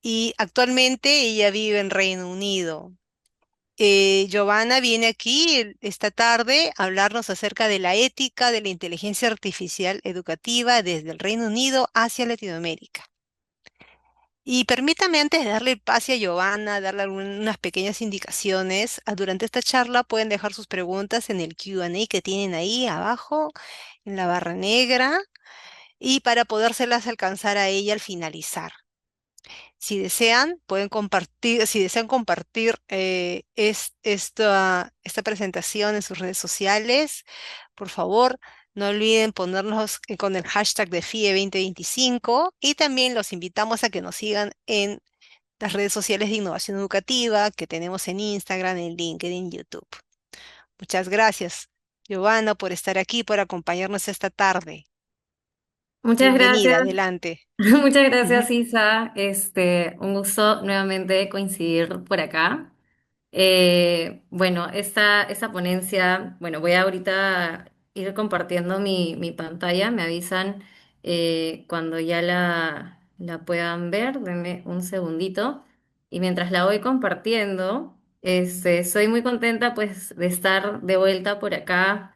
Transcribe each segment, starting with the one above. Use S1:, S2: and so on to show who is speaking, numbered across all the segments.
S1: Y actualmente ella vive en Reino Unido. Giovanna viene aquí esta tarde a hablarnos acerca de la ética de la inteligencia artificial educativa desde el Reino Unido hacia Latinoamérica. Y permítame antes de darle el pase a Giovanna, darle unas pequeñas indicaciones. Durante esta charla pueden dejar sus preguntas en el Q&A que tienen ahí abajo, en la barra negra, y para podérselas alcanzar a ella al finalizar. Si desean, pueden compartir, si desean compartir esta presentación en sus redes sociales, por favor, no olviden ponernos con el hashtag de FIE 2025 y también los invitamos a que nos sigan en las redes sociales de innovación educativa que tenemos en Instagram, en LinkedIn, YouTube. Muchas gracias, Giovanna, por estar aquí, por acompañarnos esta tarde.
S2: Muchas
S1: Bienvenida,
S2: gracias,
S1: adelante.
S2: muchas
S1: Ujú.
S2: gracias Isa. Un gusto nuevamente coincidir por acá. Bueno, esta ponencia, bueno, voy a ahorita ir compartiendo mi pantalla. Me avisan cuando ya la puedan ver. Denme un segundito. Y mientras la voy compartiendo, soy muy contenta pues de estar de vuelta por acá,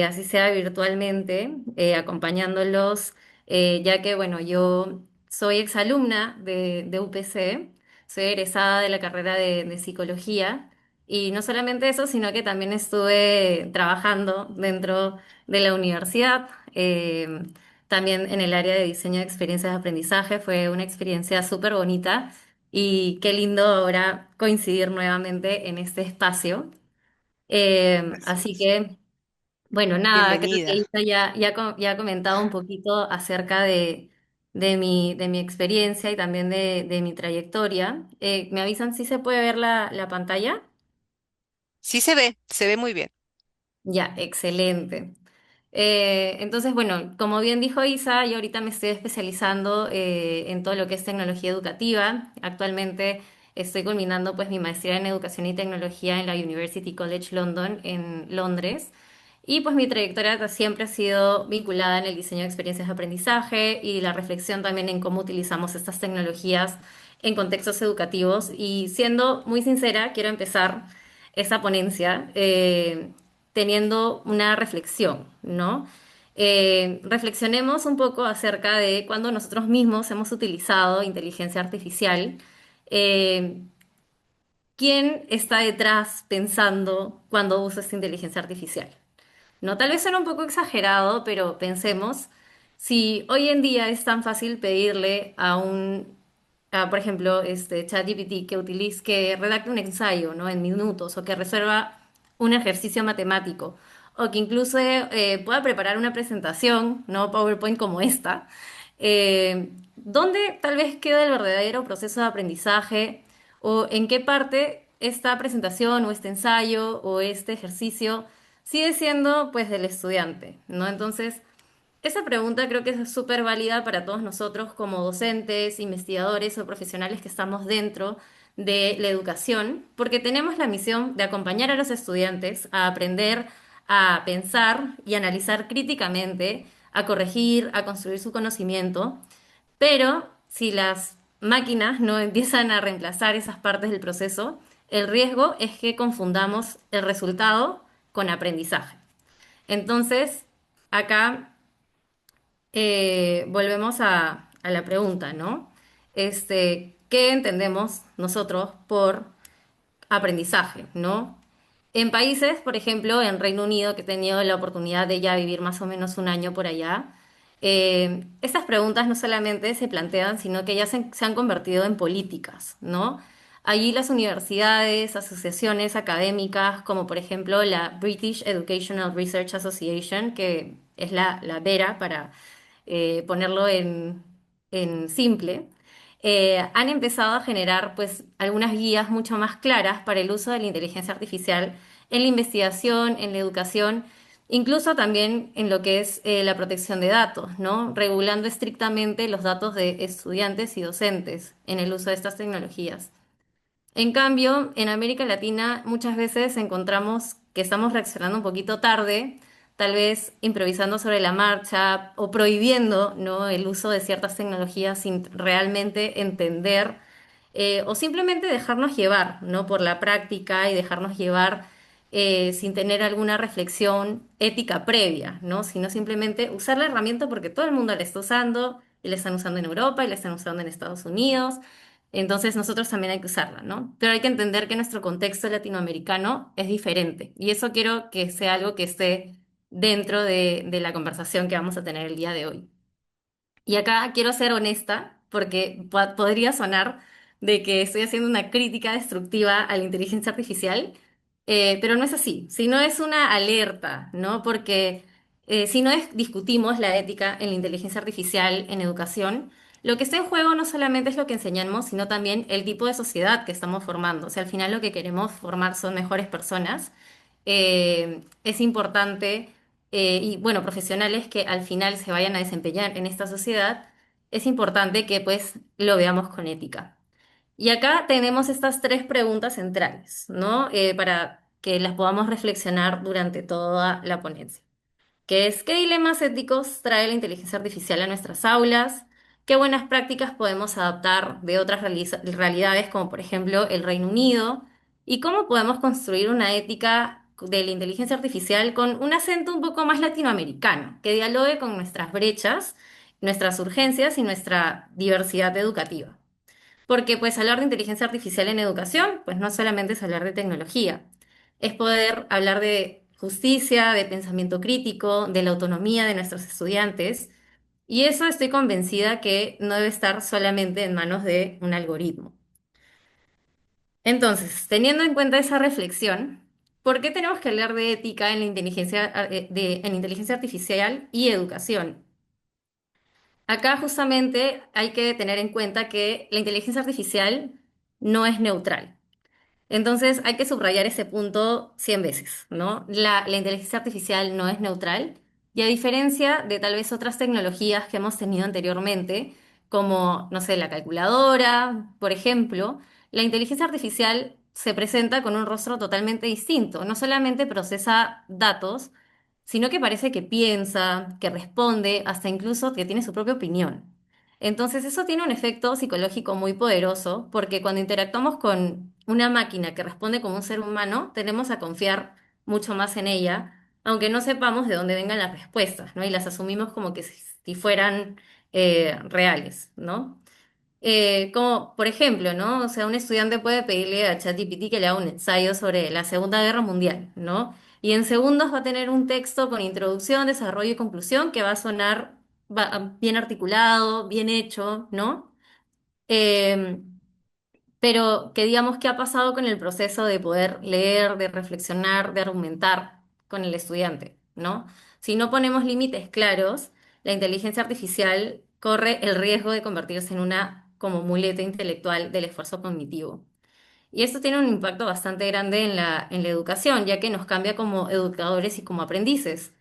S2: así sea virtualmente, acompañándolos, ya que, bueno, yo soy exalumna de UPC. Soy egresada de la carrera de psicología y no solamente eso, sino que también estuve trabajando dentro de la universidad, también en el área de diseño de experiencias de aprendizaje. Fue una experiencia súper bonita y qué lindo ahora coincidir nuevamente en este espacio.
S1: Así
S2: Así
S1: es.
S2: que, bueno, nada, creo que
S1: Bienvenida.
S2: Isa ya ha comentado un poquito acerca de mi experiencia y también de mi trayectoria. ¿Me avisan si se puede ver la pantalla?
S1: Sí se ve muy bien.
S2: Ya, excelente. Entonces, bueno, como bien dijo Isa, yo ahorita me estoy especializando en todo lo que es tecnología educativa. Actualmente estoy culminando pues mi maestría en educación y tecnología en la University College London en Londres. Y pues mi trayectoria siempre ha sido vinculada en el diseño de experiencias de aprendizaje y la reflexión también en cómo utilizamos estas tecnologías en contextos educativos. Y siendo muy sincera, quiero empezar esa ponencia teniendo una reflexión, ¿no? Reflexionemos un poco acerca de cuando nosotros mismos hemos utilizado inteligencia artificial. eh, ¿Quién está detrás pensando cuando usa esta inteligencia artificial? No, tal vez suena un poco exagerado, pero pensemos, si hoy en día es tan fácil pedirle por ejemplo, ChatGPT que redacte un ensayo, ¿no? En minutos, o que resuelva un ejercicio matemático, o que incluso pueda preparar una presentación, ¿no? PowerPoint como esta, ¿dónde tal vez queda el verdadero proceso de aprendizaje? ¿O en qué parte esta presentación o este ensayo o este ejercicio sigue siendo pues del estudiante, ¿no? Entonces, esa pregunta creo que es súper válida para todos nosotros como docentes, investigadores o profesionales que estamos dentro de la educación, porque tenemos la misión de acompañar a los estudiantes a aprender a pensar y analizar críticamente, a corregir, a construir su conocimiento, pero si las máquinas no empiezan a reemplazar esas partes del proceso, el riesgo es que confundamos el resultado con aprendizaje. Entonces, acá volvemos a la pregunta, ¿no? ¿Qué entendemos nosotros por aprendizaje, ¿no? En países, por ejemplo, en Reino Unido, que he tenido la oportunidad de ya vivir más o menos un año por allá, estas preguntas no solamente se plantean, sino que ya se han convertido en políticas, ¿no? Allí las universidades, asociaciones académicas, como por ejemplo la British Educational Research Association, que es la BERA para ponerlo en simple, han empezado a generar pues algunas guías mucho más claras para el uso de la inteligencia artificial en la investigación, en la educación, incluso también en lo que es la protección de datos, ¿no? Regulando estrictamente los datos de estudiantes y docentes en el uso de estas tecnologías. En cambio, en América Latina muchas veces encontramos que estamos reaccionando un poquito tarde, tal vez improvisando sobre la marcha o prohibiendo, ¿no?, el uso de ciertas tecnologías sin realmente entender o simplemente dejarnos llevar, ¿no?, por la práctica y dejarnos llevar sin tener alguna reflexión ética previa, ¿no?, sino simplemente usar la herramienta porque todo el mundo la está usando y la están usando en Europa y la están usando en Estados Unidos. Entonces nosotros también hay que usarla, ¿no? Pero hay que entender que nuestro contexto latinoamericano es diferente y eso quiero que sea algo que esté dentro de la conversación que vamos a tener el día de hoy. Y acá quiero ser honesta porque podría sonar de que estoy haciendo una crítica destructiva a la inteligencia artificial, pero no es así, sino es una alerta, ¿no? Porque si no discutimos la ética en la inteligencia artificial en educación, lo que está en juego no solamente es lo que enseñamos, sino también el tipo de sociedad que estamos formando. O sea, al final lo que queremos formar son mejores personas. Es importante y bueno, profesionales que al final se vayan a desempeñar en esta sociedad, es importante que pues lo veamos con ética. Y acá tenemos estas tres preguntas centrales, ¿no? Para que las podamos reflexionar durante toda la ponencia, que es ¿qué dilemas éticos trae la inteligencia artificial a nuestras aulas? ¿Qué buenas prácticas podemos adaptar de otras realidades, como por ejemplo el Reino Unido? ¿Y cómo podemos construir una ética de la inteligencia artificial con un acento un poco más latinoamericano, que dialogue con nuestras brechas, nuestras urgencias y nuestra diversidad educativa? Porque pues hablar de inteligencia artificial en educación, pues no solamente es hablar de tecnología, es poder hablar de justicia, de pensamiento crítico, de la autonomía de nuestros estudiantes. Y eso estoy convencida que no debe estar solamente en manos de un algoritmo. Entonces, teniendo en cuenta esa reflexión, ¿por qué tenemos que hablar de ética en la inteligencia, en inteligencia artificial y educación? Acá justamente hay que tener en cuenta que la inteligencia artificial no es neutral. Entonces hay que subrayar ese punto 100 veces, ¿no? La inteligencia artificial no es neutral y a diferencia de tal vez otras tecnologías que hemos tenido anteriormente, como, no sé, la calculadora, por ejemplo, la inteligencia artificial se presenta con un rostro totalmente distinto. No solamente procesa datos, sino que parece que piensa, que responde, hasta incluso que tiene su propia opinión. Entonces eso tiene un efecto psicológico muy poderoso porque cuando interactuamos con una máquina que responde como un ser humano, tendemos a confiar mucho más en ella, aunque no sepamos de dónde vengan las respuestas, ¿no? Y las asumimos como que si fueran reales, ¿no? Como, por ejemplo, ¿no? O sea, un estudiante puede pedirle a ChatGPT que le haga un ensayo sobre la Segunda Guerra Mundial, ¿no? Y en segundos va a tener un texto con introducción, desarrollo y conclusión que va a sonar bien articulado, bien hecho, ¿no? Eh, pero que digamos qué ha pasado con el proceso de poder leer, de reflexionar, de argumentar con el estudiante, ¿no? Si no ponemos límites claros, la inteligencia artificial corre el riesgo de convertirse en una como muleta intelectual del esfuerzo cognitivo. Y esto tiene un impacto bastante grande en la educación, ya que nos cambia como educadores y como aprendices.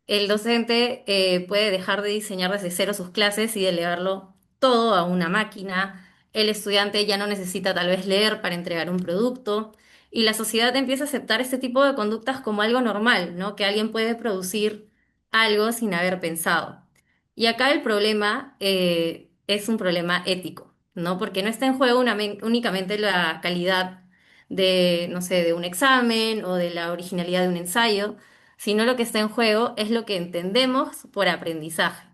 S2: El docente puede dejar de diseñar desde cero sus clases y delegarlo todo a una máquina. El estudiante ya no necesita tal vez leer para entregar un producto. Y la sociedad empieza a aceptar este tipo de conductas como algo normal, ¿no? Que alguien puede producir algo sin haber pensado. Y acá el problema es un problema ético, ¿no? Porque no está en juego únicamente la calidad de, no sé, de un examen o de la originalidad de un ensayo, sino lo que está en juego es lo que entendemos por aprendizaje.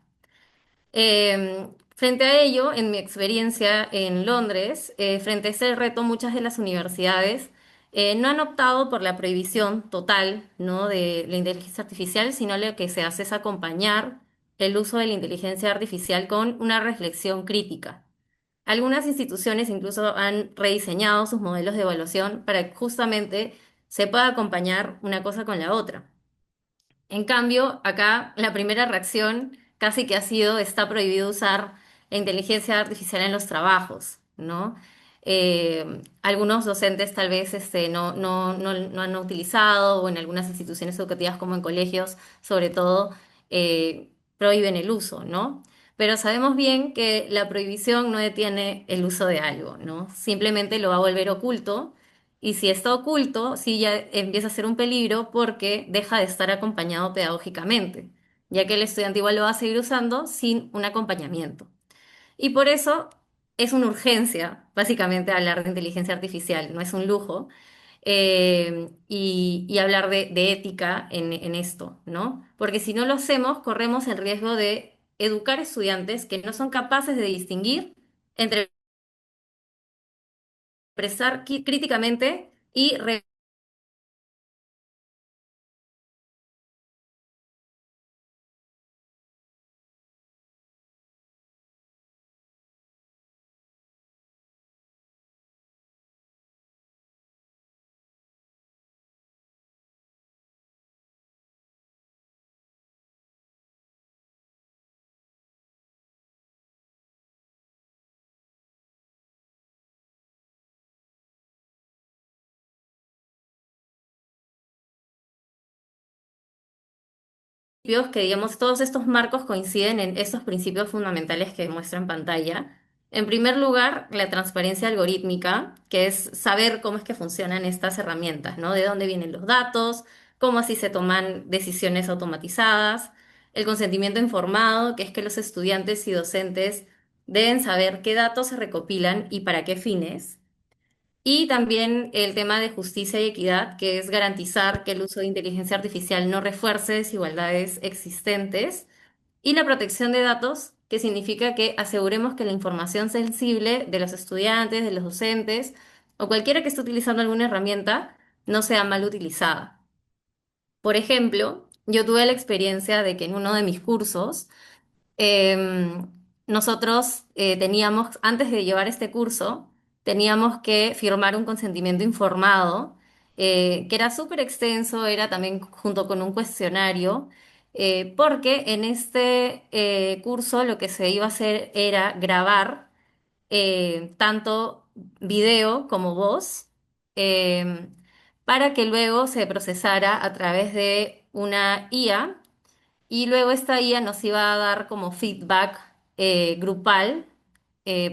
S2: Frente a ello, en mi experiencia en Londres, frente a ese reto, muchas de las universidades no han optado por la prohibición total, ¿no?, de la inteligencia artificial, sino lo que se hace es acompañar el uso de la inteligencia artificial con una reflexión crítica. Algunas instituciones incluso han rediseñado sus modelos de evaluación para que justamente se pueda acompañar una cosa con la otra. En cambio, acá la primera reacción casi que ha sido está prohibido usar la inteligencia artificial en los trabajos, ¿no? Algunos docentes tal vez no han utilizado o en algunas instituciones educativas como en colegios, sobre todo, prohíben el uso, ¿no? Pero sabemos bien que la prohibición no detiene el uso de algo, ¿no? Simplemente lo va a volver oculto y si está oculto, sí ya empieza a ser un peligro porque deja de estar acompañado pedagógicamente, ya que el estudiante igual lo va a seguir usando sin un acompañamiento. Y por eso es una urgencia, básicamente, hablar de inteligencia artificial, no es un lujo, y hablar de ética en esto, ¿no? Porque si no lo hacemos, corremos el riesgo de educar estudiantes que no son capaces de distinguir entre expresar críticamente y principios que, digamos, todos estos marcos coinciden en estos principios fundamentales que muestra en pantalla. En primer lugar, la transparencia algorítmica, que es saber cómo es que funcionan estas herramientas, ¿no? De dónde vienen los datos, cómo así se toman decisiones automatizadas. El consentimiento informado, que es que los estudiantes y docentes deben saber qué datos se recopilan y para qué fines. Y también el tema de justicia y equidad, que es garantizar que el uso de inteligencia artificial no refuerce desigualdades existentes. Y la protección de datos, que significa que aseguremos que la información sensible de los estudiantes, de los docentes o cualquiera que esté utilizando alguna herramienta no sea mal utilizada. Por ejemplo, yo tuve la experiencia de que en uno de mis cursos, nosotros teníamos, antes de llevar este curso, teníamos que firmar un consentimiento informado, que era súper extenso, era también junto con un cuestionario, porque en este curso lo que se iba a hacer era grabar tanto video como voz, eh, para que luego se procesara a través de una IA y luego esta IA nos iba a dar como feedback grupal,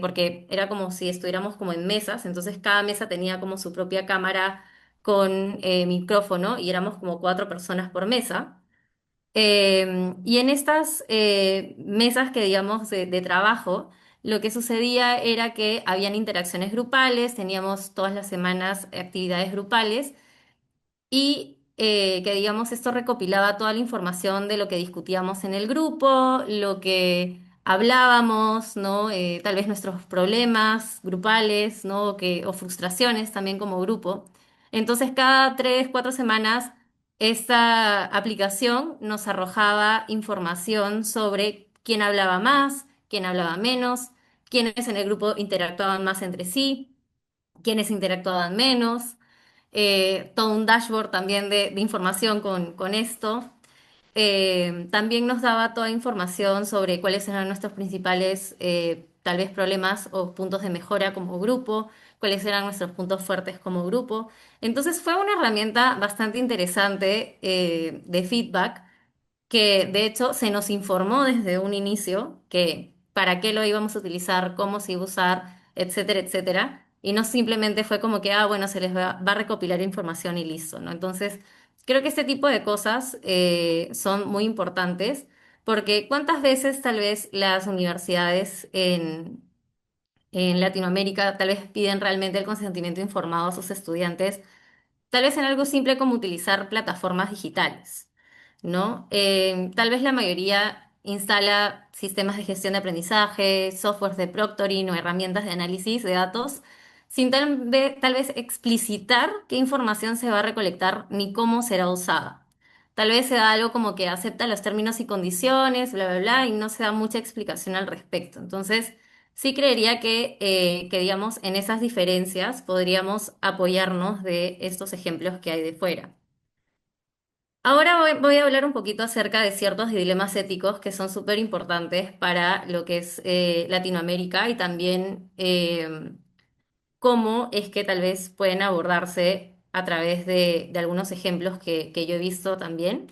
S2: porque era como si estuviéramos como en mesas, entonces cada mesa tenía como su propia cámara con micrófono y éramos como 4 personas por mesa. Y en estas mesas que digamos de trabajo, lo que sucedía era que habían interacciones grupales, teníamos todas las semanas actividades grupales y que digamos esto recopilaba toda la información de lo que discutíamos en el grupo, lo que hablábamos, ¿no? Tal vez nuestros problemas grupales, ¿no? O frustraciones también como grupo. Entonces cada 3, 4 semanas esta aplicación nos arrojaba información sobre quién hablaba más, quién hablaba menos, quiénes en el grupo interactuaban más entre sí, quiénes interactuaban menos, todo un dashboard también de información con esto. También nos daba toda información sobre cuáles eran nuestros principales, tal vez, problemas o puntos de mejora como grupo, cuáles eran nuestros puntos fuertes como grupo. Entonces fue una herramienta bastante interesante de feedback que de hecho se nos informó desde un inicio que para qué lo íbamos a utilizar, cómo se iba a usar, etcétera, etcétera. Y no simplemente fue como que, bueno, se les va a recopilar información y listo, ¿no? Entonces, creo que este tipo de cosas son muy importantes porque ¿cuántas veces tal vez las universidades en Latinoamérica tal vez piden realmente el consentimiento informado a sus estudiantes? Tal vez en algo simple como utilizar plataformas digitales, ¿no? Tal vez la mayoría instala sistemas de gestión de aprendizaje, softwares de proctoring o herramientas de análisis de datos, sin tal vez explicitar qué información se va a recolectar ni cómo será usada. Tal vez se da algo como que acepta los términos y condiciones, bla, bla, bla, y no se da mucha explicación al respecto. Entonces, sí creería que, digamos, en esas diferencias podríamos apoyarnos de estos ejemplos que hay de fuera. Ahora voy a hablar un poquito acerca de ciertos dilemas éticos que son súper importantes para lo que es Latinoamérica y también cómo es que tal vez pueden abordarse a través de algunos ejemplos que yo he visto también.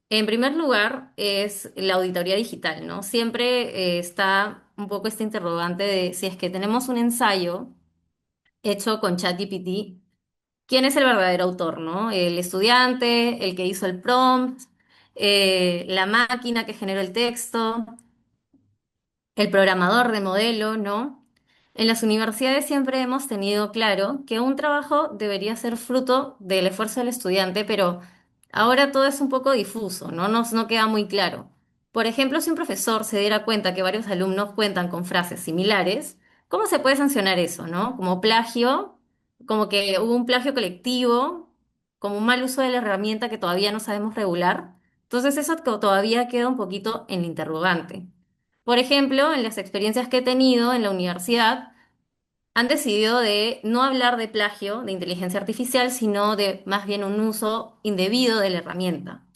S2: En primer lugar, es la auditoría digital, ¿no? Siempre está un poco este interrogante de si es que tenemos un ensayo hecho con ChatGPT, ¿quién es el verdadero autor, ¿no? ¿El estudiante, el que hizo el prompt, la máquina que generó el texto? El programador de modelo, ¿no? En las universidades siempre hemos tenido claro que un trabajo debería ser fruto del esfuerzo del estudiante, pero ahora todo es un poco difuso, ¿no? No queda muy claro. Por ejemplo, si un profesor se diera cuenta que varios alumnos cuentan con frases similares, ¿cómo se puede sancionar eso, ¿no? Como plagio, como que hubo un plagio colectivo, como un mal uso de la herramienta que todavía no sabemos regular. Entonces eso todavía queda un poquito en la interrogante. Por ejemplo, en las experiencias que he tenido en la universidad, han decidido de no hablar de plagio de inteligencia artificial, sino de más bien un uso indebido de la herramienta,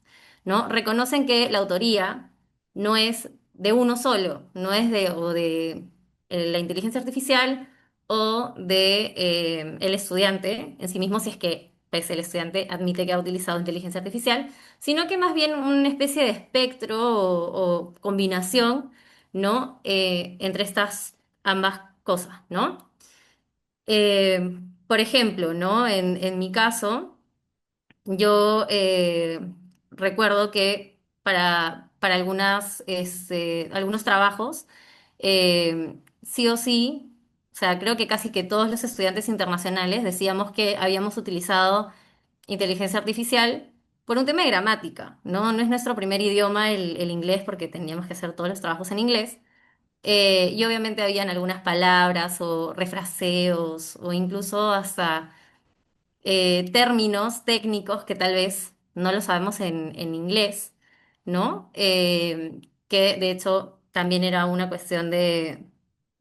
S2: ¿no? Reconocen que la autoría no es de uno solo, no es de o de la inteligencia artificial o de el estudiante en sí mismo, si es que pues, el estudiante admite que ha utilizado inteligencia artificial, sino que más bien una especie de espectro o combinación, ¿no? Entre estas ambas cosas, ¿no? Por ejemplo, ¿no? En mi caso, yo recuerdo que para algunos trabajos, sí o sí, o sea, creo que casi que todos los estudiantes internacionales decíamos que habíamos utilizado inteligencia artificial por un tema de gramática, ¿no? No es nuestro primer idioma el inglés porque teníamos que hacer todos los trabajos en inglés. Y obviamente habían algunas palabras o refraseos o incluso hasta términos técnicos que tal vez no lo sabemos en inglés, ¿no? Que de hecho también era una cuestión de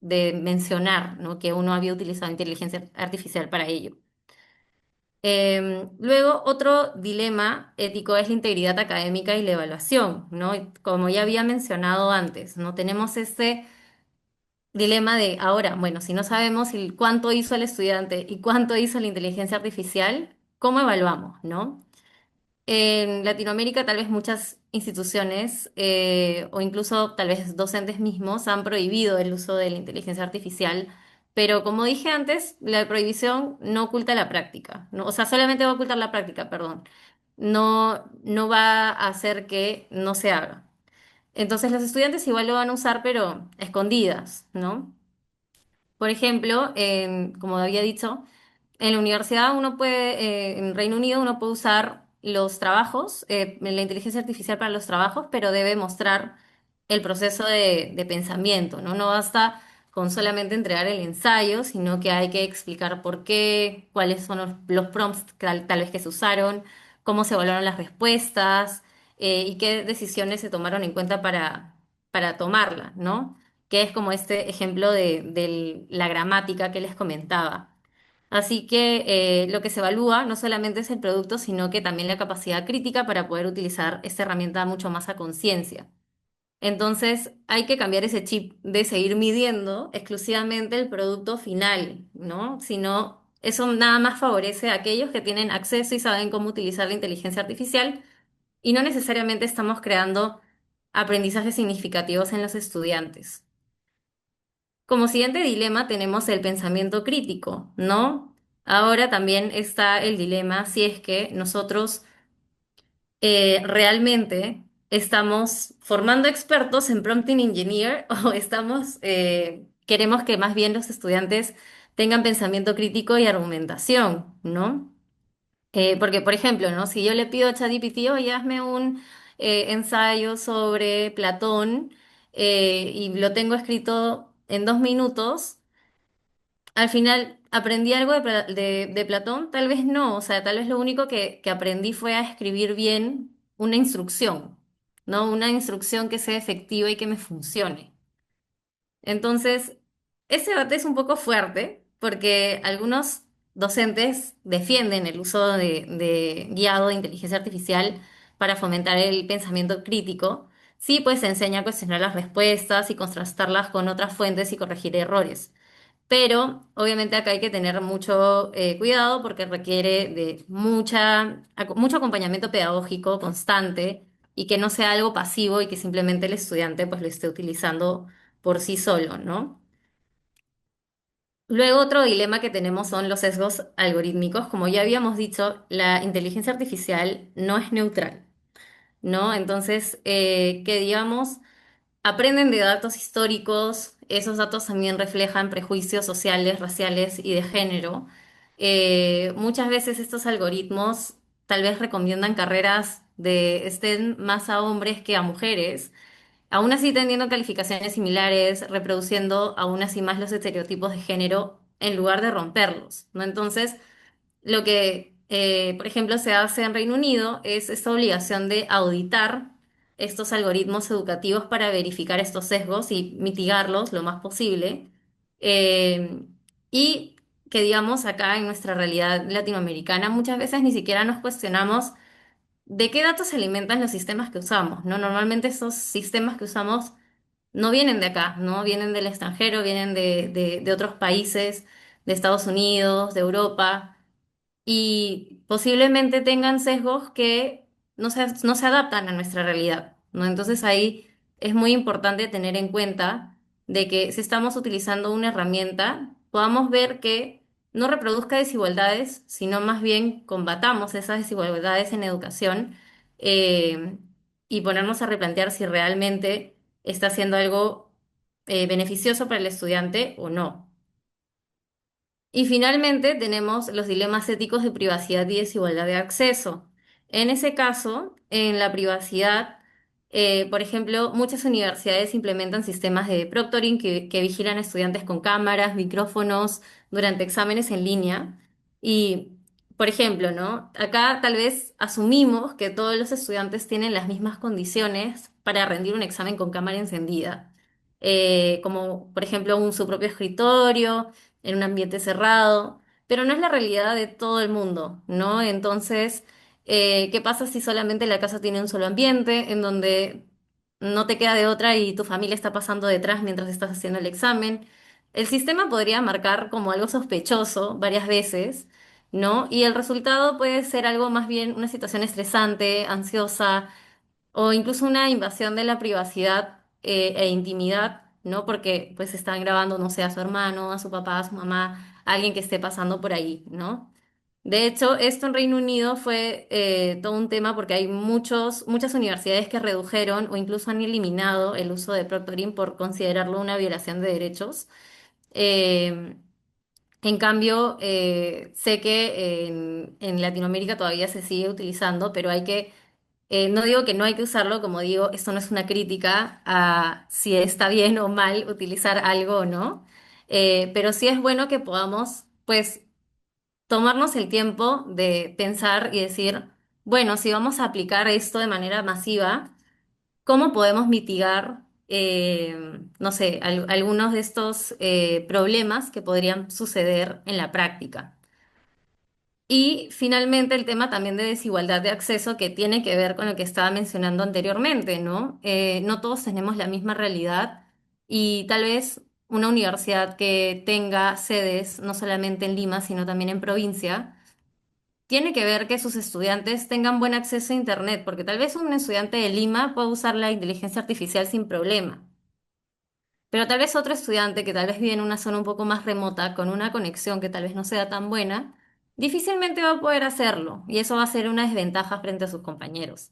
S2: mencionar, ¿no? Que uno había utilizado inteligencia artificial para ello. Luego, otro dilema ético es la integridad académica y la evaluación, ¿no? Y como ya había mencionado antes, ¿no? Tenemos este dilema de ahora, bueno, si no sabemos cuánto hizo el estudiante y cuánto hizo la inteligencia artificial, ¿cómo evaluamos, no? En Latinoamérica tal vez muchas instituciones o incluso tal vez docentes mismos han prohibido el uso de la inteligencia artificial, pero como dije antes, la prohibición no oculta la práctica, ¿no? O sea, solamente va a ocultar la práctica, perdón. No va a hacer que no se haga. Entonces los estudiantes igual lo van a usar, pero escondidas, ¿no? Por ejemplo, como había dicho, en la universidad uno puede, en Reino Unido uno puede usar los trabajos, la inteligencia artificial para los trabajos, pero debe mostrar el proceso de pensamiento, ¿no? No basta con solamente entregar el ensayo, sino que hay que explicar por qué, cuáles son los prompts tal vez que se usaron, cómo se evaluaron las respuestas, y qué decisiones se tomaron en cuenta para tomarla, ¿no? Que es como este ejemplo de la gramática que les comentaba. Así que lo que se evalúa no solamente es el producto, sino que también la capacidad crítica para poder utilizar esta herramienta mucho más a conciencia. Entonces hay que cambiar ese chip de seguir midiendo exclusivamente el producto final, ¿no? Sino eso nada más favorece a aquellos que tienen acceso y saben cómo utilizar la inteligencia artificial y no necesariamente estamos creando aprendizajes significativos en los estudiantes. Como siguiente dilema tenemos el pensamiento crítico, ¿no? Ahora también está el dilema si es que nosotros realmente estamos formando expertos en prompting engineer o queremos que más bien los estudiantes tengan pensamiento crítico y argumentación, ¿no? Porque, por ejemplo, ¿no? Si yo le pido a ChatGPT, oye, hazme un ensayo sobre Platón y lo tengo escrito en 2 minutos, al final, ¿aprendí algo de Platón? Tal vez no, o sea, tal vez lo único que aprendí fue a escribir bien una instrucción, ¿no? Una instrucción que sea efectiva y que me funcione. Entonces, ese debate es un poco fuerte porque algunos docentes defienden el uso de guiado de inteligencia artificial para fomentar el pensamiento crítico, sí, pues se enseña a cuestionar las respuestas y contrastarlas con otras fuentes y corregir errores. Pero obviamente acá hay que tener mucho cuidado porque requiere de mucho acompañamiento pedagógico constante y que no sea algo pasivo y que simplemente el estudiante pues lo esté utilizando por sí solo, ¿no? Luego otro dilema que tenemos son los sesgos algorítmicos. Como ya habíamos dicho, la inteligencia artificial no es neutral, ¿no? Entonces, que digamos aprenden de datos históricos, esos datos también reflejan prejuicios sociales, raciales y de género. Muchas veces estos algoritmos tal vez recomiendan carreras de estén más a hombres que a mujeres, aún así teniendo calificaciones similares, reproduciendo aún así más los estereotipos de género en lugar de romperlos, ¿no? Entonces, lo que, por ejemplo, se hace en Reino Unido es esta obligación de auditar estos algoritmos educativos para verificar estos sesgos y mitigarlos lo más posible. Eh, y que, digamos, acá en nuestra realidad latinoamericana muchas veces ni siquiera nos cuestionamos de qué datos se alimentan los sistemas que usamos, ¿no? Normalmente estos sistemas que usamos no vienen de acá, ¿no? Vienen del extranjero, vienen de otros países, de Estados Unidos, de Europa y posiblemente tengan sesgos que no se adaptan a nuestra realidad, ¿no? Entonces ahí es muy importante tener en cuenta de que si estamos utilizando una herramienta, podamos ver que no reproduzca desigualdades, sino más bien combatamos esas desigualdades en educación eh, y ponernos a replantear si realmente está haciendo algo beneficioso para el estudiante o no. Y finalmente tenemos los dilemas éticos de privacidad y desigualdad de acceso. En ese caso, en la privacidad, por ejemplo, muchas universidades implementan sistemas de proctoring que vigilan a estudiantes con cámaras, micrófonos durante exámenes en línea. Y, por ejemplo, ¿no? Acá tal vez asumimos que todos los estudiantes tienen las mismas condiciones para rendir un examen con cámara encendida, como por ejemplo su propio escritorio en un ambiente cerrado, pero no es la realidad de todo el mundo, ¿no? Entonces, ¿qué pasa si solamente la casa tiene un solo ambiente en donde no te queda de otra y tu familia está pasando detrás mientras estás haciendo el examen? El sistema podría marcar como algo sospechoso varias veces, ¿no? Y el resultado puede ser algo más bien una situación estresante, ansiosa o incluso una invasión de la privacidad e intimidad, ¿no? Porque pues están grabando, no sé, a su hermano, a su papá, a su mamá, a alguien que esté pasando por ahí, ¿no? De hecho, esto en Reino Unido fue todo un tema porque hay muchas universidades que redujeron o incluso han eliminado el uso de proctoring por considerarlo una violación de derechos. Eh, en cambio, sé que en Latinoamérica todavía se sigue utilizando, pero hay que no digo que no hay que usarlo, como digo, esto no es una crítica a si está bien o mal utilizar algo o no, pero sí es bueno que podamos, pues, tomarnos el tiempo de pensar y decir, bueno, si vamos a aplicar esto de manera masiva, ¿cómo podemos mitigar, no sé, algunos de estos problemas que podrían suceder en la práctica? Y finalmente el tema también de desigualdad de acceso que tiene que ver con lo que estaba mencionando anteriormente, ¿no? No todos tenemos la misma realidad y tal vez una universidad que tenga sedes no solamente en Lima, sino también en provincia, tiene que ver que sus estudiantes tengan buen acceso a Internet, porque tal vez un estudiante de Lima puede usar la inteligencia artificial sin problema. Pero tal vez otro estudiante que tal vez vive en una zona un poco más remota, con una conexión que tal vez no sea tan buena, difícilmente va a poder hacerlo y eso va a ser una desventaja frente a sus compañeros.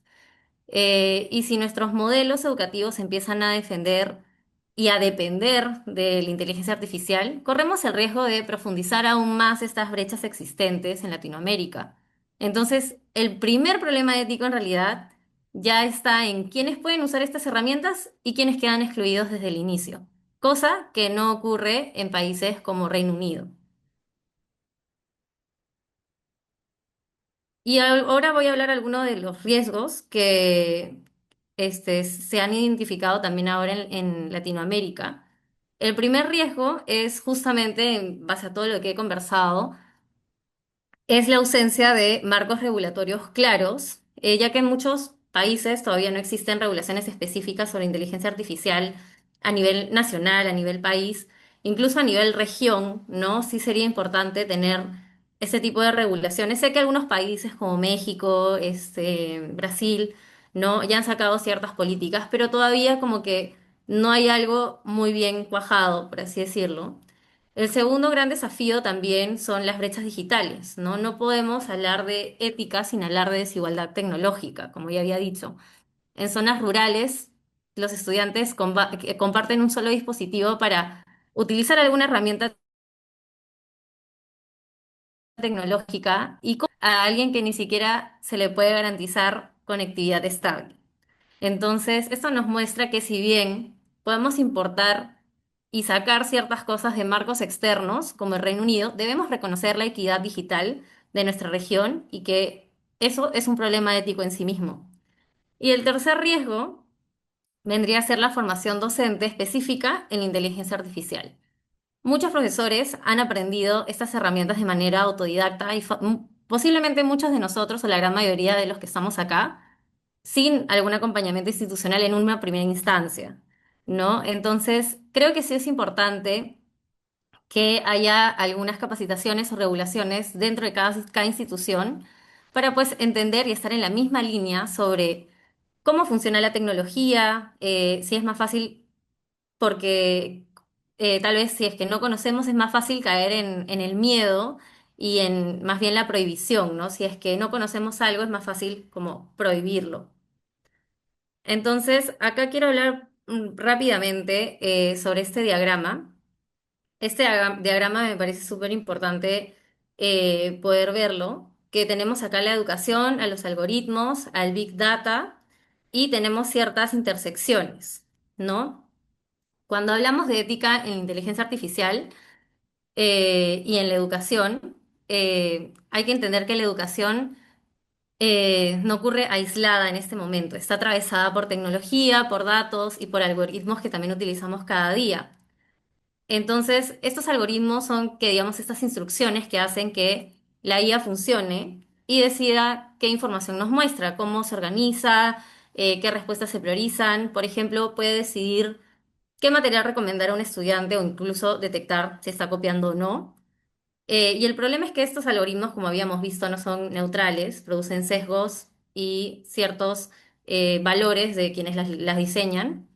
S2: Y si nuestros modelos educativos empiezan a defender y a depender de la inteligencia artificial, corremos el riesgo de profundizar aún más estas brechas existentes en Latinoamérica. Entonces, el primer problema ético en realidad ya está en quiénes pueden usar estas herramientas y quiénes quedan excluidos desde el inicio, cosa que no ocurre en países como Reino Unido. Y ahora voy a hablar algunos de los riesgos que se han identificado también ahora en Latinoamérica. El primer riesgo es justamente, en base a todo lo que he conversado, es la ausencia de marcos regulatorios claros ya que en muchos países todavía no existen regulaciones específicas sobre inteligencia artificial a nivel nacional, a nivel país, incluso a nivel región, ¿no? Sí sería importante tener ese tipo de regulaciones. Sé que algunos países como México, Brasil, ¿no? Ya han sacado ciertas políticas, pero todavía como que no hay algo muy bien cuajado, por así decirlo. El segundo gran desafío también son las brechas digitales, ¿no? No podemos hablar de ética sin hablar de desigualdad tecnológica, como ya había dicho. En zonas rurales, los estudiantes que comparten un solo dispositivo para utilizar alguna herramienta tecnológica y a alguien que ni siquiera se le puede garantizar conectividad estable. Entonces, esto nos muestra que si bien podemos importar y sacar ciertas cosas de marcos externos, como el Reino Unido, debemos reconocer la equidad digital de nuestra región y que eso es un problema ético en sí mismo. Y el tercer riesgo vendría a ser la formación docente específica en la inteligencia artificial. Muchos profesores han aprendido estas herramientas de manera autodidacta y posiblemente muchos de nosotros, o la gran mayoría de los que estamos acá, sin algún acompañamiento institucional en una primera instancia, ¿no? Entonces, creo que sí es importante que haya algunas capacitaciones o regulaciones dentro de cada institución para pues entender y estar en la misma línea sobre cómo funciona la tecnología, si es más fácil, porque tal vez si es que no conocemos es más fácil caer en el miedo y en más bien la prohibición, ¿no? Si es que no conocemos algo es más fácil como prohibirlo. Entonces, acá quiero hablar rápidamente sobre este diagrama. Este diagrama me parece súper importante poder verlo, que tenemos acá la educación, a los algoritmos, al Big Data y tenemos ciertas intersecciones, ¿no? Cuando hablamos de ética en la inteligencia artificial y en la educación, hay que entender que la educación no ocurre aislada en este momento, está atravesada por tecnología, por datos y por algoritmos que también utilizamos cada día. Entonces, estos algoritmos son que, digamos, estas instrucciones que hacen que la IA funcione y decida qué información nos muestra, cómo se organiza, qué respuestas se priorizan. Por ejemplo, puede decidir qué material recomendar a un estudiante o incluso detectar si está copiando o no. Y el problema es que estos algoritmos, como habíamos visto, no son neutrales, producen sesgos y ciertos valores de quienes las diseñan.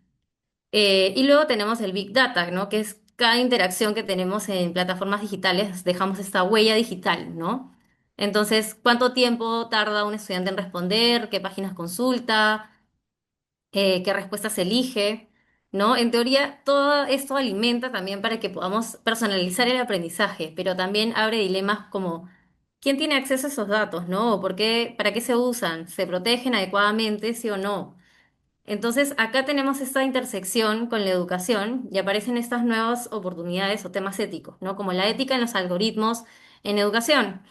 S2: Y luego tenemos el Big Data, ¿no? Que es cada interacción que tenemos en plataformas digitales, dejamos esta huella digital, ¿no? Entonces, ¿cuánto tiempo tarda un estudiante en responder? ¿Qué páginas consulta? ¿Qué respuestas elige? ¿No? En teoría, todo esto alimenta también para que podamos personalizar el aprendizaje, pero también abre dilemas como ¿quién tiene acceso a esos datos, ¿no? ¿O por qué, para qué se usan? ¿Se protegen adecuadamente, sí o no? Entonces, acá tenemos esta intersección con la educación y aparecen estas nuevas oportunidades o temas éticos, ¿no? Como la ética en los algoritmos en educación,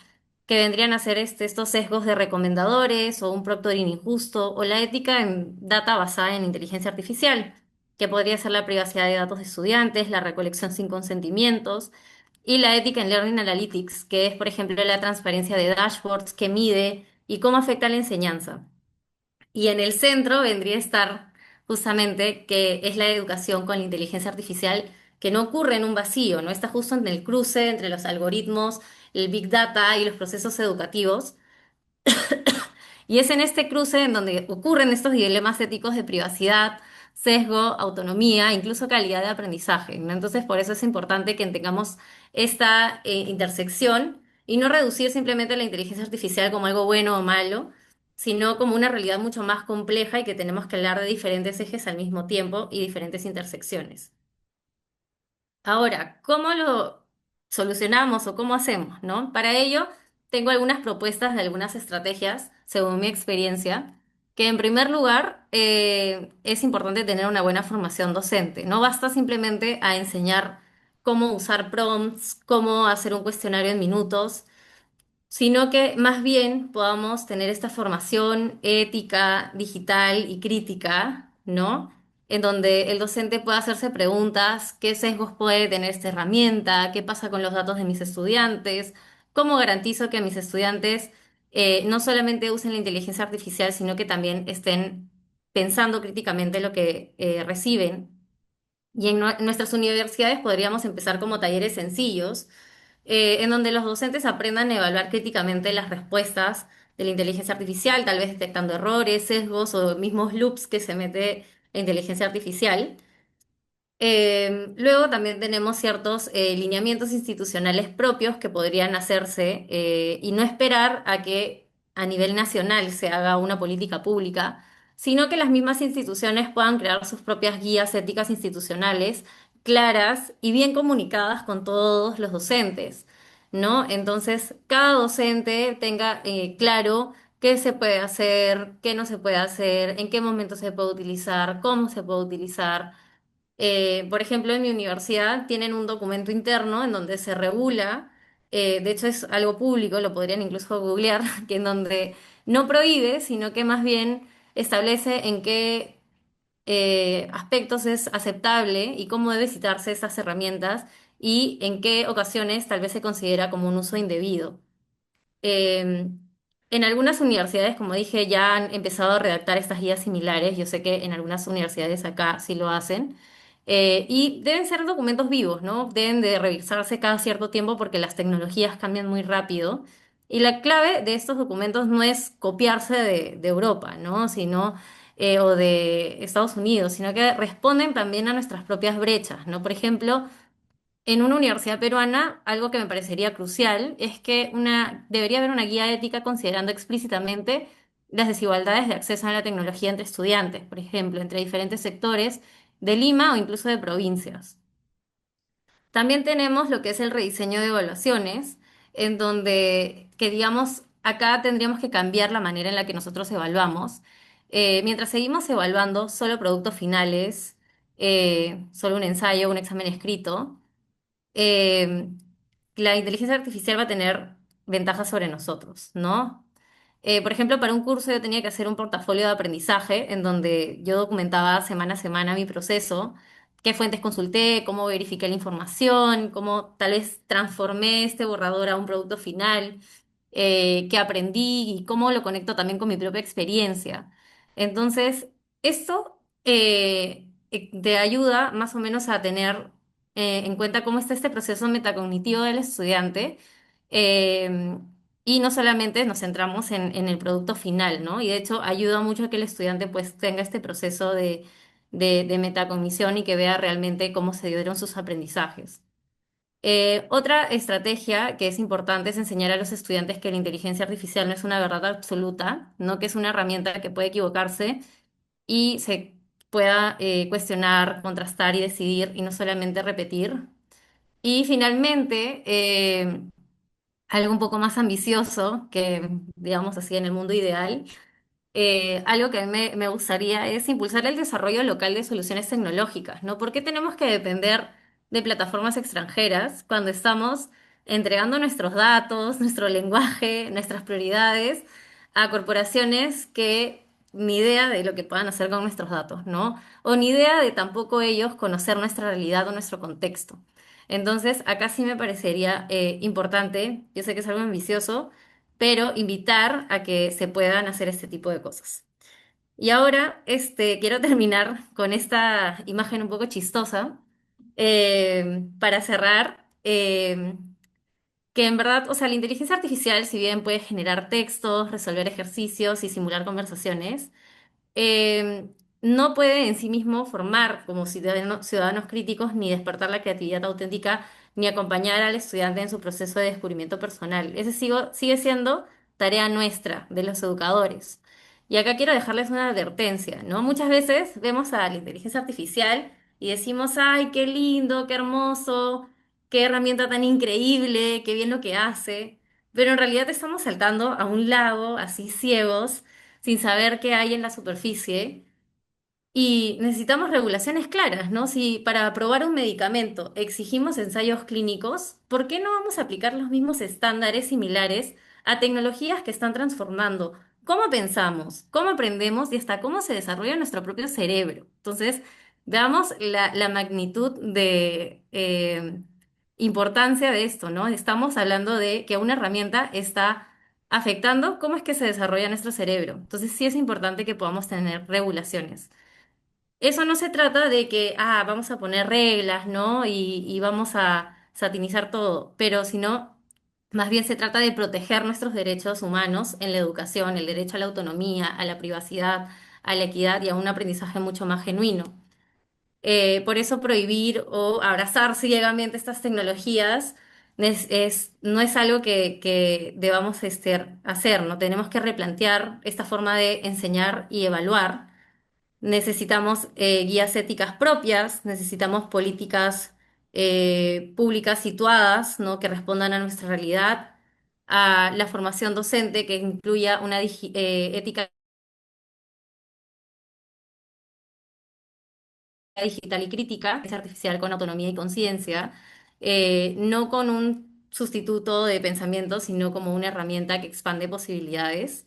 S2: que vendrían a ser estos sesgos de recomendadores o un proctoring injusto, o la ética en data basada en inteligencia artificial, que podría ser la privacidad de datos de estudiantes, la recolección sin consentimientos, y la ética en Learning Analytics, que es, por ejemplo, la transparencia de dashboards que mide y cómo afecta la enseñanza. Y en el centro vendría a estar justamente que es la educación con la inteligencia artificial, que no ocurre en un vacío, no está justo en el cruce entre los algoritmos, el big data y los procesos educativos. Y es en este cruce en donde ocurren estos dilemas éticos de privacidad, sesgo, autonomía, incluso calidad de aprendizaje, ¿no? Entonces, por eso es importante que tengamos esta intersección y no reducir simplemente la inteligencia artificial como algo bueno o malo, sino como una realidad mucho más compleja y que tenemos que hablar de diferentes ejes al mismo tiempo y diferentes intersecciones. Ahora, ¿cómo lo solucionamos o cómo hacemos, no? Para ello, tengo algunas propuestas de algunas estrategias, según mi experiencia, que en primer lugar es importante tener una buena formación docente. No basta simplemente a enseñar cómo usar prompts, cómo hacer un cuestionario en minutos, sino que más bien podamos tener esta formación ética, digital y crítica, ¿no? En donde el docente pueda hacerse preguntas, ¿qué sesgos puede tener esta herramienta? ¿Qué pasa con los datos de mis estudiantes? ¿Cómo garantizo que mis estudiantes no solamente usen la inteligencia artificial, sino que también estén pensando críticamente lo que reciben. Y en nuestras universidades podríamos empezar como talleres sencillos, en donde los docentes aprendan a evaluar críticamente las respuestas de la inteligencia artificial, tal vez detectando errores, sesgos o mismos loops que se mete la inteligencia artificial. Luego también tenemos ciertos lineamientos institucionales propios que podrían hacerse y no esperar a que a nivel nacional se haga una política pública, sino que las mismas instituciones puedan crear sus propias guías éticas institucionales claras y bien comunicadas con todos los docentes, ¿no? Entonces, cada docente tenga claro qué se puede hacer, qué no se puede hacer, en qué momento se puede utilizar, cómo se puede utilizar. Por ejemplo, en mi universidad tienen un documento interno en donde se regula, de hecho es algo público, lo podrían incluso googlear, que en donde no prohíbe, sino que más bien establece en qué aspectos es aceptable y cómo debe citarse esas herramientas y en qué ocasiones tal vez se considera como un uso indebido. Eh, en algunas universidades, como dije, ya han empezado a redactar estas guías similares. Yo sé que en algunas universidades acá sí lo hacen. Y deben ser documentos vivos, ¿no? Deben de revisarse cada cierto tiempo porque las tecnologías cambian muy rápido. Y la clave de estos documentos no es copiarse de Europa, ¿no? O de Estados Unidos, sino que responden también a nuestras propias brechas, ¿no? Por ejemplo, en una universidad peruana, algo que me parecería crucial es que debería haber una guía ética considerando explícitamente las desigualdades de acceso a la tecnología entre estudiantes, por ejemplo, entre diferentes sectores de Lima o incluso de provincias. También tenemos lo que es el rediseño de evaluaciones, en donde, que digamos, acá tendríamos que cambiar la manera en la que nosotros evaluamos. Mientras seguimos evaluando solo productos finales, solo un ensayo, un examen escrito, eh, la inteligencia artificial va a tener ventajas sobre nosotros, ¿no? Por ejemplo, para un curso yo tenía que hacer un portafolio de aprendizaje en donde yo documentaba semana a semana mi proceso, qué fuentes consulté, cómo verifiqué la información, cómo tal vez transformé este borrador a un producto final, qué aprendí y cómo lo conecto también con mi propia experiencia. Entonces, esto te ayuda más o menos a tener en cuenta cómo está este proceso metacognitivo del estudiante. eh, y no solamente nos centramos en el producto final, ¿no? Y de hecho ayuda mucho a que el estudiante pues tenga este proceso de metacognición y que vea realmente cómo se dieron sus aprendizajes. Otra estrategia que es importante es enseñar a los estudiantes que la inteligencia artificial no es una verdad absoluta, ¿no? Que es una herramienta que puede equivocarse y se pueda cuestionar, contrastar y decidir y no solamente repetir. Y finalmente, algo un poco más ambicioso, que digamos así en el mundo ideal, algo que a mí me gustaría es impulsar el desarrollo local de soluciones tecnológicas, ¿no? ¿Por qué tenemos que depender de plataformas extranjeras cuando estamos entregando nuestros datos, nuestro lenguaje, nuestras prioridades a corporaciones que ni idea de lo que puedan hacer con nuestros datos, ¿no? O ni idea de tampoco ellos conocer nuestra realidad o nuestro contexto. Entonces, acá sí me parecería importante, yo sé que es algo ambicioso, pero invitar a que se puedan hacer este tipo de cosas. Y ahora, quiero terminar con esta imagen un poco chistosa, para cerrar, que en verdad, o sea, la inteligencia artificial, si bien puede generar textos, resolver ejercicios y simular conversaciones, eh, no puede en sí mismo formar como ciudadanos críticos, ni despertar la creatividad auténtica, ni acompañar al estudiante en su proceso de descubrimiento personal. Ese sigue siendo tarea nuestra, de los educadores. Y acá quiero dejarles una advertencia, ¿no? Muchas veces vemos a la inteligencia artificial y decimos, ay, qué lindo, qué hermoso, qué herramienta tan increíble, qué bien lo que hace, pero en realidad estamos saltando a un lago así ciegos sin saber qué hay en la superficie. Y necesitamos regulaciones claras, ¿no? Si para aprobar un medicamento exigimos ensayos clínicos, ¿por qué no vamos a aplicar los mismos estándares similares a tecnologías que están transformando cómo pensamos, cómo aprendemos y hasta cómo se desarrolla nuestro propio cerebro? Entonces, veamos la magnitud de importancia de esto, ¿no? Estamos hablando de que una herramienta está afectando cómo es que se desarrolla nuestro cerebro. Entonces sí es importante que podamos tener regulaciones. Eso no se trata de que, vamos a poner reglas, ¿no? Y vamos a satinizar todo, pero sino, más bien se trata de proteger nuestros derechos humanos en la educación, el derecho a la autonomía, a la privacidad, a la equidad y a un aprendizaje mucho más genuino. Por eso prohibir o abrazar ciegamente estas tecnologías no es algo que debamos hacer, ¿no? Tenemos que replantear esta forma de enseñar y evaluar. Necesitamos guías éticas propias, necesitamos políticas públicas situadas, ¿no? Que respondan a nuestra realidad, a la formación docente que incluya una ética digital y crítica, es artificial con autonomía y conciencia, no con un sustituto de pensamiento, sino como una herramienta que expande posibilidades.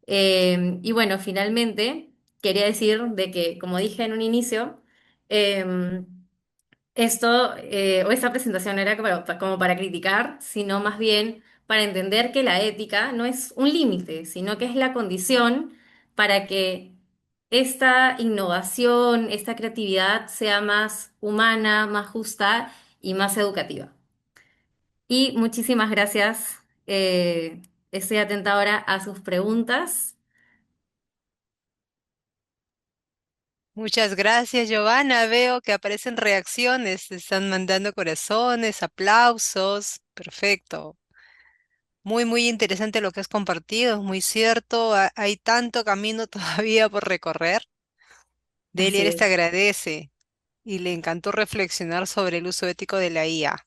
S2: Y bueno, finalmente, quería decir de que, como dije en un inicio, em, o esta presentación no era como para criticar, sino más bien para entender que la ética no es un límite, sino que es la condición para que esta innovación, esta creatividad sea más humana, más justa y más educativa. Y muchísimas gracias. Estoy atenta ahora a sus preguntas.
S1: Muchas gracias, Giovanna. Veo que aparecen reacciones, te están mandando corazones, aplausos. Perfecto. Muy, muy interesante lo que has compartido, muy cierto. Hay tanto camino todavía por recorrer.
S2: Así
S1: Delieres te
S2: es.
S1: agradece y le encantó reflexionar sobre el uso ético de la IA.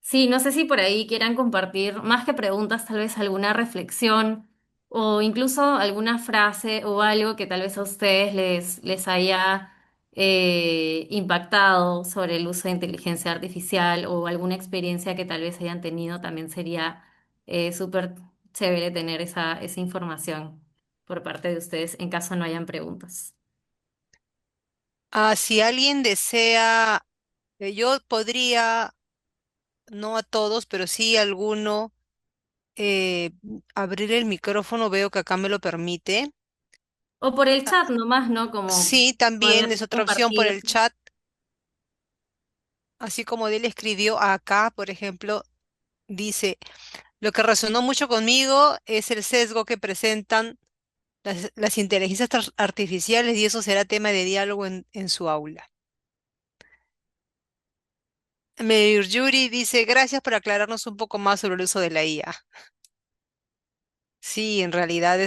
S2: Sí, no sé si por ahí quieran compartir, más que preguntas, tal vez alguna reflexión o incluso alguna frase o algo que tal vez a ustedes les haya impactado sobre el uso de inteligencia artificial o alguna experiencia que tal vez hayan tenido, también sería súper chévere tener esa información por parte de ustedes en caso no hayan preguntas.
S1: Si alguien desea, yo podría, no a todos, pero sí a alguno, abrir el micrófono, veo que acá me lo permite.
S2: O por el
S1: Ah,
S2: chat nomás, ¿no? Como
S1: sí, también
S2: poder
S1: es otra opción por
S2: compartir.
S1: el chat, así como él escribió acá, por ejemplo, dice, lo que resonó mucho conmigo es el sesgo que presentan las inteligencias artificiales y eso será tema de diálogo en su aula. Yuri dice, gracias por aclararnos un poco más sobre el uso de la IA. Sí, en realidad,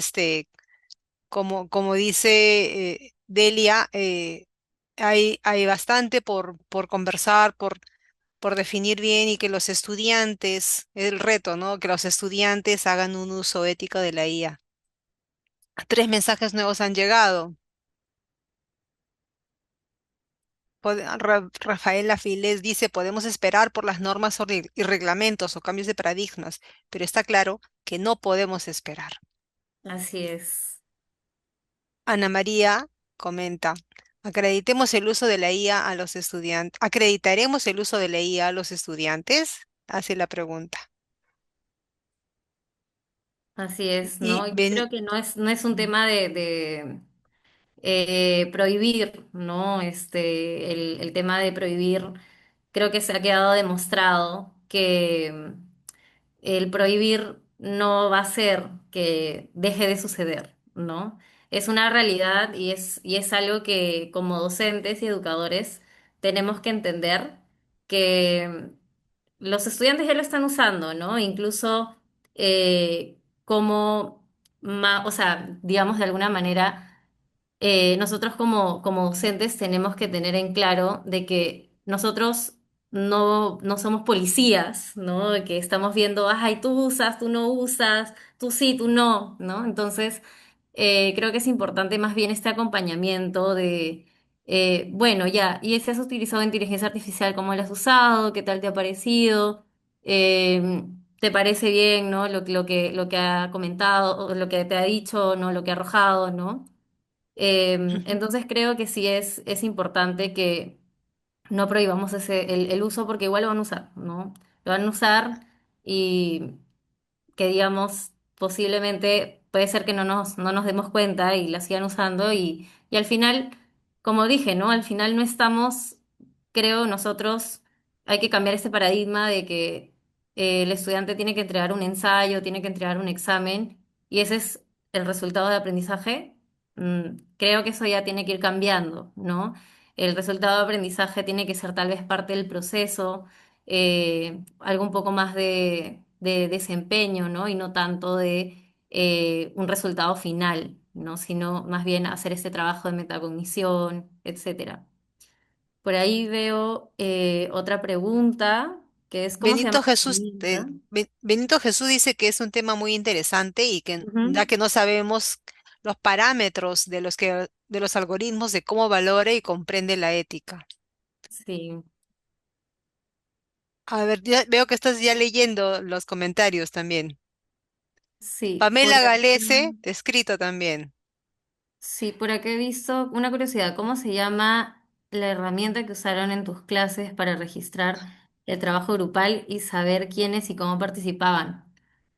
S1: como dice Delia, hay bastante por conversar, por definir bien y que los estudiantes, el reto, ¿no? Que los estudiantes hagan un uso ético de la IA. 3 mensajes nuevos han llegado. Rafael Afiles dice, podemos esperar por las normas y reglamentos o cambios de paradigmas, pero está claro que no podemos esperar.
S2: Así es.
S1: Ana María comenta, acreditemos el uso de la IA a los estudiantes. ¿Acreditaremos el uso de la IA a los estudiantes? Hace la pregunta.
S2: Así es,
S1: Y
S2: ¿no? Yo
S1: ven,
S2: creo que no es un tema de prohibir, ¿no? El tema de prohibir, creo que se ha quedado demostrado que el prohibir no va a hacer que deje de suceder, ¿no? Es una realidad y es algo que como docentes y educadores tenemos que entender que los estudiantes ya lo están usando, ¿no? Incluso como, o sea, digamos de alguna manera, nosotros como docentes tenemos que tener en claro de que nosotros no somos policías, ¿no? De que estamos viendo, ay, tú usas, tú no usas, tú sí, tú no, ¿no? Entonces, creo que es importante más bien este acompañamiento de, bueno, ya, y si has utilizado inteligencia artificial, ¿cómo la has usado? ¿Qué tal te ha parecido? ¿Te parece bien, ¿no? Lo que ha comentado, o lo que te ha dicho, ¿no? Lo que ha arrojado, ¿no? Entonces creo que sí es importante que no prohibamos el uso porque igual lo van a usar, ¿no? Lo van a usar y que digamos, posiblemente puede ser que no nos demos cuenta y la sigan usando y al final, como dije, ¿no? Al final no estamos, creo nosotros, hay que cambiar este paradigma de que el estudiante tiene que entregar un ensayo, tiene que entregar un examen y ese es el resultado de aprendizaje. Creo que eso ya tiene que ir cambiando, ¿no? El resultado de aprendizaje tiene que ser tal vez parte del proceso, algo un poco más de desempeño, ¿no? Y no tanto de un resultado final, ¿no? Sino más bien hacer este trabajo de metacognición, etcétera. Por ahí veo otra pregunta, que es ¿cómo se llama
S1: Benito
S2: la
S1: Jesús,
S2: herramienta?
S1: Benito Jesús dice que es un tema muy interesante y que ya
S2: Ujú.
S1: que no sabemos los parámetros de los algoritmos de cómo valora y comprende la ética.
S2: Sí,
S1: A ver, veo que estás ya leyendo los comentarios también.
S2: sí, por
S1: Pamela
S2: acá.
S1: Galese, te he escrito también.
S2: Sí, por acá he visto una curiosidad, ¿cómo se llama la herramienta que usaron en tus clases para registrar el trabajo grupal y saber quiénes y cómo participaban?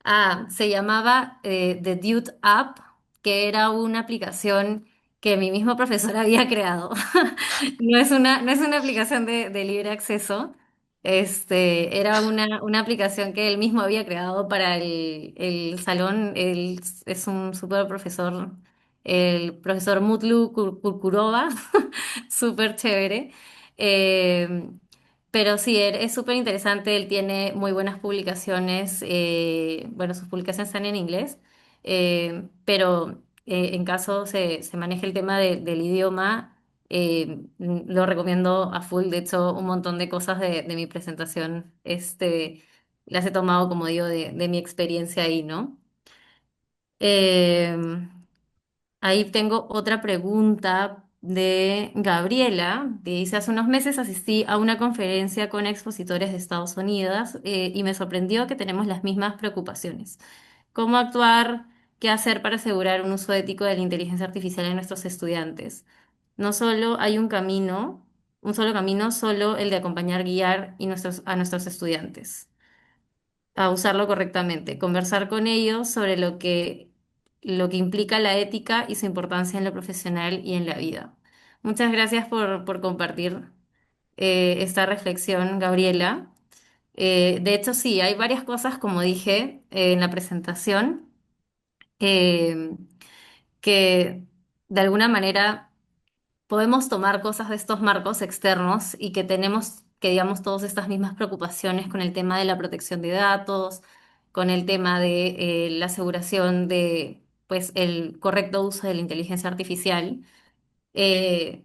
S2: Ah, se llamaba The Dude App, que era una aplicación que mi mismo profesor había creado. No es una aplicación de libre acceso. Era una aplicación que él mismo había creado para el salón. Él es un súper profesor, el profesor Mutlu Kurkurova, súper chévere. Eh, pero sí, es súper interesante, él tiene muy buenas publicaciones, bueno, sus publicaciones están en inglés, pero en caso se maneje el tema del idioma, lo recomiendo a full. De hecho, un montón de cosas de mi presentación, las he tomado, como digo, de mi experiencia ahí, ¿no? Eh, Ahí tengo otra pregunta de Gabriela. Dice, hace unos meses asistí a una conferencia con expositores de Estados Unidos y me sorprendió que tenemos las mismas preocupaciones. ¿Cómo actuar? ¿Qué hacer para asegurar un uso ético de la inteligencia artificial en nuestros estudiantes? No solo hay un solo camino, solo el de acompañar, guiar a nuestros estudiantes a usarlo correctamente, conversar con ellos sobre lo que implica la ética y su importancia en lo profesional y en la vida. Muchas gracias por compartir esta reflexión, Gabriela. De hecho, sí, hay varias cosas, como dije en la presentación, eh, que de alguna manera podemos tomar cosas de estos marcos externos y que tenemos, que digamos, todas estas mismas preocupaciones con el tema de la protección de datos, con el tema de la aseguración de, pues, el correcto uso de la inteligencia artificial. Eh,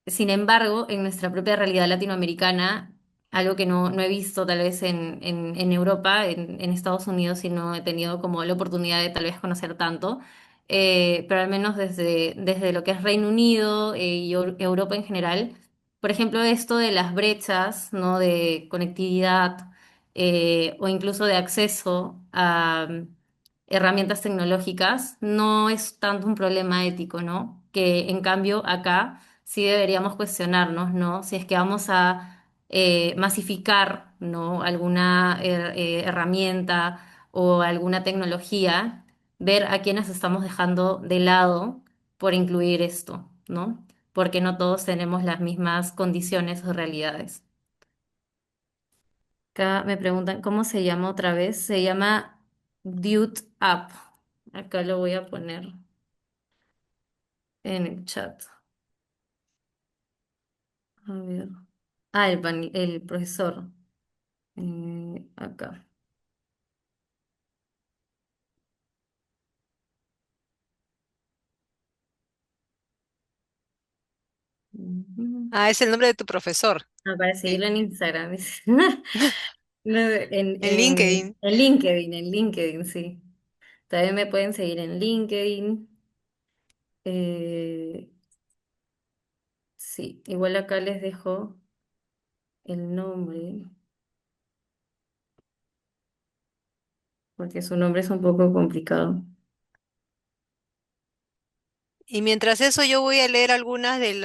S2: Sin embargo, en nuestra propia realidad latinoamericana, algo que no he visto tal vez en Europa, en Estados Unidos, y no he tenido como la oportunidad de tal vez conocer tanto, pero al menos desde lo que es Reino Unido y Europa en general, por ejemplo, esto de las brechas, ¿no? De conectividad o incluso de acceso a herramientas tecnológicas, no es tanto un problema ético, ¿no? Que en cambio acá sí deberíamos cuestionarnos, ¿no? Si es que vamos a masificar, ¿no? Alguna herramienta o alguna tecnología, ver a quiénes estamos dejando de lado por incluir esto, ¿no? Porque no todos tenemos las mismas condiciones o realidades. Acá me preguntan, ¿cómo se llama otra vez? Se llama Dude App. Acá lo voy a poner en el chat. A ver. Ah, el profesor. Acá. Ujú.
S1: Ah, es el nombre de tu profesor.
S2: Ah, para
S1: Sí.
S2: seguirlo en Instagram, dice. No,
S1: En LinkedIn.
S2: En LinkedIn, sí. También me pueden seguir en LinkedIn. Eh, sí, igual acá les dejo el nombre, porque su nombre es un poco complicado.
S1: Y mientras eso, yo voy a leer algunas de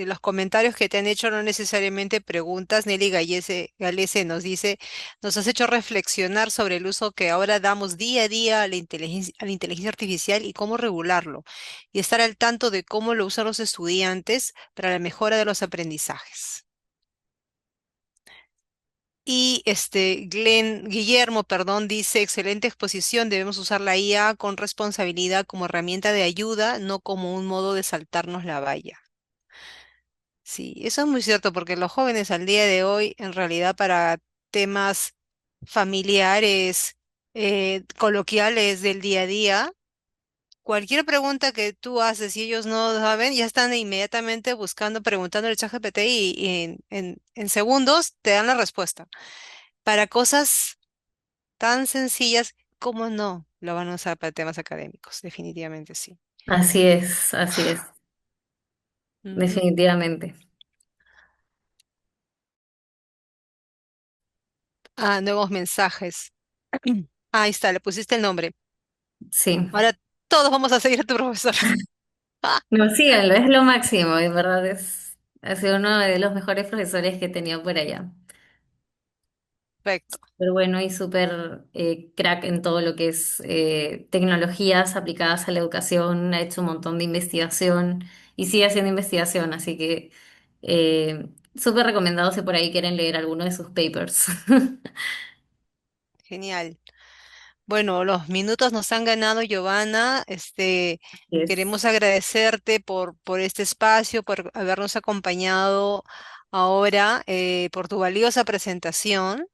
S1: los comentarios que te han hecho, no necesariamente preguntas. Nelly Galese nos dice, nos has hecho reflexionar sobre el uso que ahora damos día a día a la inteligencia artificial y cómo regularlo, y estar al tanto de cómo lo usan los estudiantes para la mejora de los aprendizajes. Y Guillermo, perdón, dice, excelente exposición, debemos usar la IA con responsabilidad como herramienta de ayuda, no como un modo de saltarnos la valla. Sí, eso es muy cierto, porque los jóvenes al día de hoy, en realidad, para temas familiares, coloquiales del día a día, cualquier pregunta que tú haces y ellos no saben, ya están inmediatamente buscando, preguntando el ChatGPT y en segundos te dan la respuesta. Para cosas tan sencillas, ¿cómo no lo van a usar para temas académicos? Definitivamente sí.
S2: así es,
S1: Ujú.
S2: definitivamente.
S1: Ah, nuevos mensajes. Ahí está, le pusiste el nombre.
S2: Sí.
S1: Ahora todos vamos a seguir a tu profesor.
S2: No, síganlo, es lo máximo, en verdad ha sido uno de los mejores profesores que he tenido por allá.
S1: Perfecto,
S2: Súper bueno y súper crack en todo lo que es tecnologías aplicadas a la educación, ha hecho un montón de investigación y sigue haciendo investigación, así que súper recomendado si por ahí quieren leer alguno de sus papers.
S1: genial. Bueno, los minutos nos han ganado, Giovanna.
S2: Es,
S1: Queremos agradecerte por este espacio, por habernos acompañado ahora, por tu valiosa presentación.